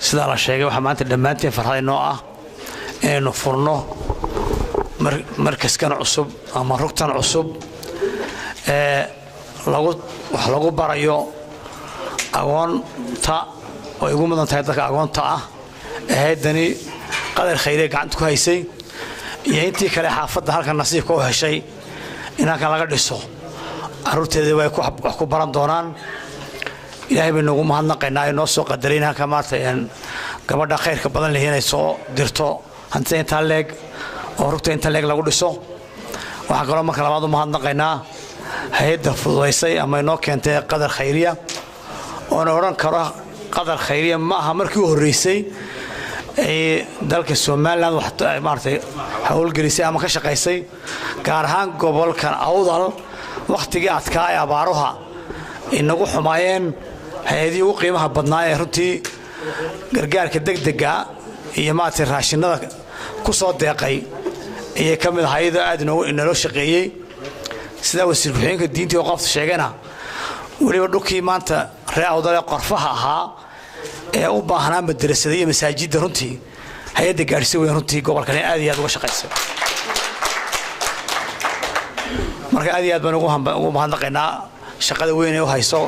sida la sheegay waxa maanta dhamaanteen farxad inoo ah inuu furno markaskan cusub ama rugtan cusub lagu barayo agoonta oo ugu mudan tahay dadka agoonta ah hay'adani qadar khayriye gacanta ku haysay iyo intii kale xaafadda halkan nasiibka u heshay in halkan laga dhiso carruurteeda way wax ku baran doonaan ilaahay bay nagu mahadnaqaynaa inoo soo qadaray halka maanta gabadha khayrka badan leh inay soo dirto hantida inta leeg oo rugta inta leeg lagu dhiso waxa kale marka labaad u mahadnaqaynaa hay'adda fududeysay ama inoo keentay qadar khayriye oo oran karo qadar khayriye ma aha markii u horeysay dalka Soomaaliland waxa maartay hawlgelisay ama ka shaqeysay gaar ahaan gobolkan Awdal waqtigii adkaa ee abaaruha inagu xumaayeen hay'adii ugu qiimaha badnaa ee runtii gargaarka degdega iyo maartay raashinada ku soo deeqay ee kamid hay'ado aad inoo shaqeeyay sida wasiir ku-xigeenka diinta oo qofta sheegana waliba dhulkii maanta reer Awdal qorfaha ahaa ee u baahnaa madrasada iyo masaajidda runtii hay'adda gaarsiin weyn runtii gobolkan aad iyo aad uga shaqeysay marka aad iyo aad baan ugu mahadnaqaynaa shaqada weyn ee u hayso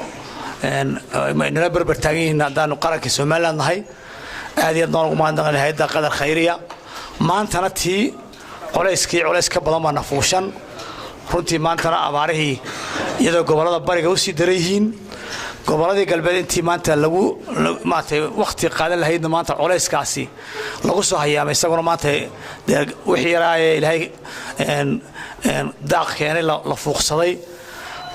inala barbar taagan haddaanu qaranka Soomaaliland nahay aad iyo aad baan ugu mahadnaqaynaa hay'adda qadar khayriye maantana tii culays ka badan baa nafuushan runtii maantana abaarihii iyadoo gobolada bariga u sii dareeyeen goboladii galbeed intii maanta lagu maantay waqti qaadan lahaydna maanta culayskaasi lagu soo hayaamay isaguna maanta wixii yaraaye ilaahay daaq keenay la fuuqsaday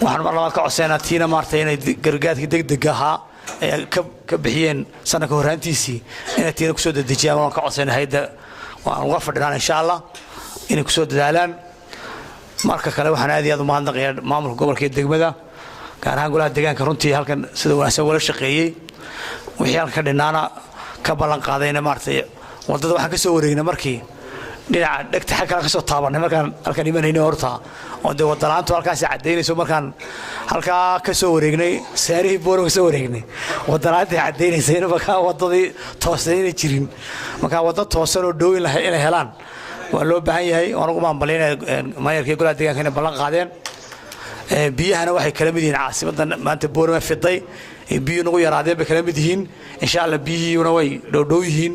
waxaan mar labaad ka codsanaa tiina maartay inay gargaarkii degdeg ahaa ay ka bixiyeen sanadka horaantiisii inay tiina kusoo dedejiyaan waan ka codsanaa hay'adda waan uga fadhinaan insha Allah inay kusoo dadaalaan marka kale waxaan aad iyo aad u mahadnaqayaa maamulka gobolka degmada gaar ahaan golaha deegaanka runtii halkan sida wanaagsan wala shaqeeyay wixii halkan dhinaana ka ballan qaadayna maartay wadada waxaan ka soo wareegnay markii dhinaca dhagta halkan ka soo taabanay markaan halkan imanayna horta oo de wadalaantu halkaas cadeynayso markaan halka ka soo wareegnay saarihi booro ka soo wareegnay wadalaantii cadeynaysa in markaa wadadii toosan jirin markaa wadada toosan oo dhow in helaan waa loo baahan yahay oo ugu maamuleyna maayarkii golaha deegaanka inay ballan qaadeen biyahana waxay kala mid yihiin caasimadda maanta boorama fiday biyo nagu yaraadeen bay kala mid yihiin insha Allah biyihuna way dhow yihiin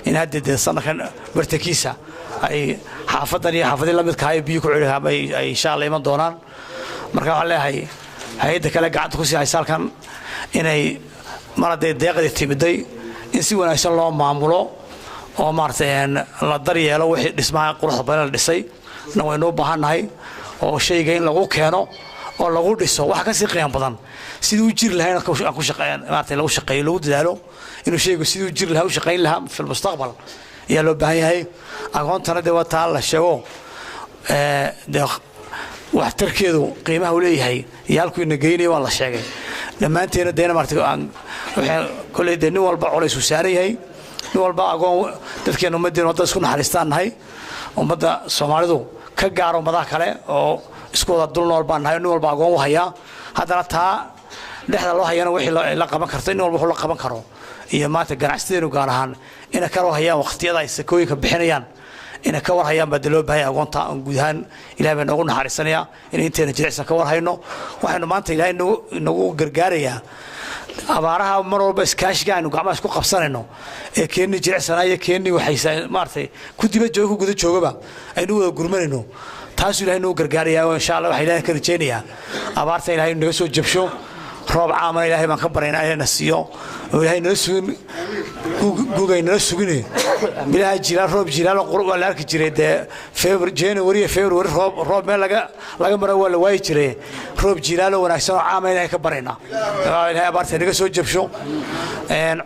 in hadda sanadkan bartakiisa ay xaafadan iyo xaafadii la midka ay biyo ku celiyaa ay insha Allah iman doonaan marka waxaan leeyahay hay'adda kale gacanta ku sii haysalkan inay marada deeqada timiday in si wanaagsan loo maamulo oo maartay la daryeelo wixii dhismaha quruxda badan la dhisay waynu u baahanahay oo shayga in lagu keeno oo lagu dhiso wax ka sii qiimo badan sidoo jir lahayn ku shaqeeyaan maartay lagu shaqeeyo lagu dadaalo inuu shaygu sidoo jir lahaa u shaqeyn lahaa fi mustaqbal iyo loo baahan yahay aqoontana de waa taa la sheego wax tarkeedu qiimaha uu leeyahay yaalku ina geeyay waa la sheegay dhamaanteena deena maartay waxay kulay nin walba culays u saaray nin walba aqoon dadkeena ummadeen wada isku naxariistaanahay ummadda Soomaalidu ka gaaro madax kale oo isku wada dul nool baan nahay nin walba aqoon u haya hadana taa dhexda loo hayana wixii la qaban karto nin walba wuxuu la qaban karo iyo maanta ganacsigeenu gaar ahaan in ka hayaan waqtiyada ay sakooyinka bixinayaan in ka war hayaan badalo baahay aqoonta guud ahaan Ilaahay baan ugu naxariisanaya in inteena jilicsan ka war hayno waxaanu maanta Ilaahay nagu gargaarayaa abaaraha mar walba iskaashiga aanu gacmaha isku qabsanayno ee keenni jilicsanaya keenni waxay maartay ku diba joogo guda joogaba aynu wada gurmanayno taas Ilaahay noo gargaarayaa insha Allah waxa Ilaahay ka rajeenayaa abaarta Ilaahay naga soo jabsho roob caama Ilaahay baan ka barayna inay nasiyo oo Ilaahay nala sugin gugayna sugin Ilaahay jiraa roob jiraa qurub la arki jiray de January February roob meel laga maro wala way jiray roob jiraa loo wanaagsan caama Ilaahay ka barayna Ilaahay abaarta naga soo jabsho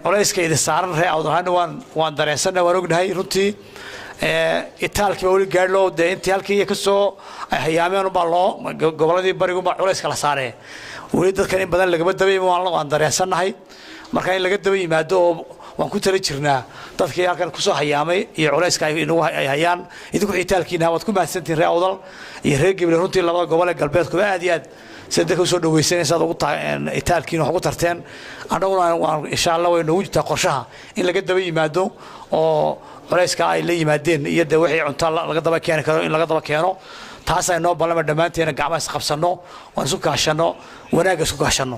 culayska idin saaran reer Awdal waan dareensanahay waan ognahay runtii itaalkii wali gaadho de intii halkii ka soo hayaameen baa loo goboladii barigu baa culayska la saaray wali dadkan in badan laga dabay waan dareensanahay marka in laga daba yimaado waan ku tala jirnaa dadkii halkan ku soo hayaamay iyo culayska ay inagu hayaan idinku xitaalkiina waad ku mahadsantiin reer awdal iyo reer Gabiley runtii labada gobol ee galbeedku aad iyo aad saddex soo dhaweysanaysaad ugu itaalkiina wax ugu tarteen annaguna waan insha Allah way noogu jirtaa qorshaha in laga daba yimaado oo culayska ay la yimaadeen iyo wixii cunto laga daba keeni karo in laga daba keeno taas ay noo balama dhamaanteena gacmaha is qabsano waan isku kaashano wanaag isku kaashano